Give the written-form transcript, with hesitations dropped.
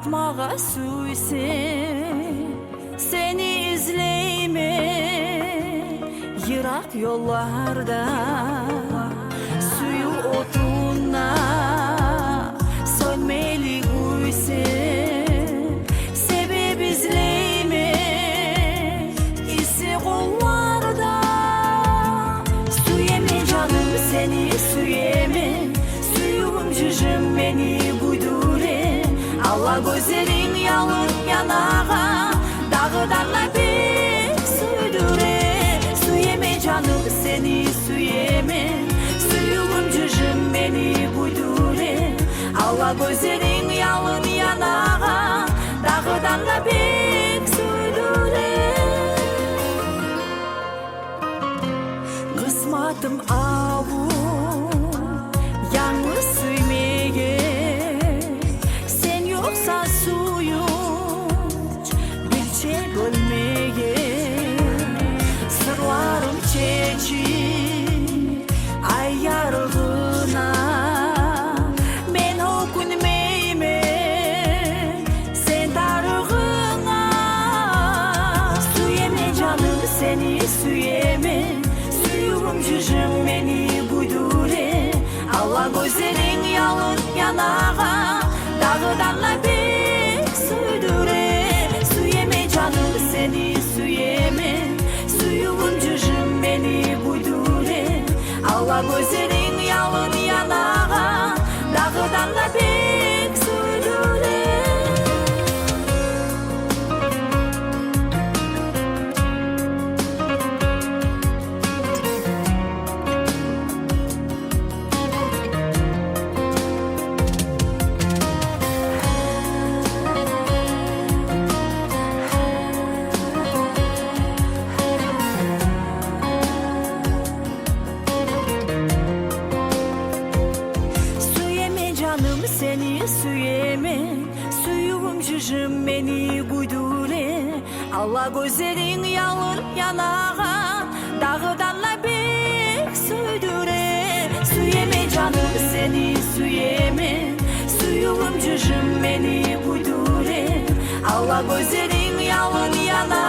Kaytmağa suysin, seni izleyme yırak yollarda, suyu otuna sönmeli guysin. Sebep izleyme isi kollarda, suyeme canım seni suyeme, suyum cücüm beni buydure. Allah gözlerin yalın yanağa, dağıdanla bir sürdüre. Suyeme canım seni suyeme, suyum cücüm beni buydure. Allah gözlerin yalın yanağa, dağıdanla bir sürdüre. Kısmatım avu yalnız süymeye, sen yoksa suyuç bilçe bölmeye. Sırlarım çekip ay yarığına, ben okunmeyim sen darığına. Suyeme canım seni suyeme, suyum cücüm beni buydure. Allah gözlerin yalın yanağa, dağıdanla bir sürdüre. Suyeme canım seni suyeme, suyum cücüm beni buydure. Allah gözlerin yalın yanağa, dağıdanla bir sürdüre. Canım seni suyeme, suyum cücüm beni buydure. Allah gözlerin yalın yanağa, dağıdanla bir sürdüre. Suyeme canım seni suyeme, suyum cücüm beni buydure. Allah gözlerin yalın yanağa,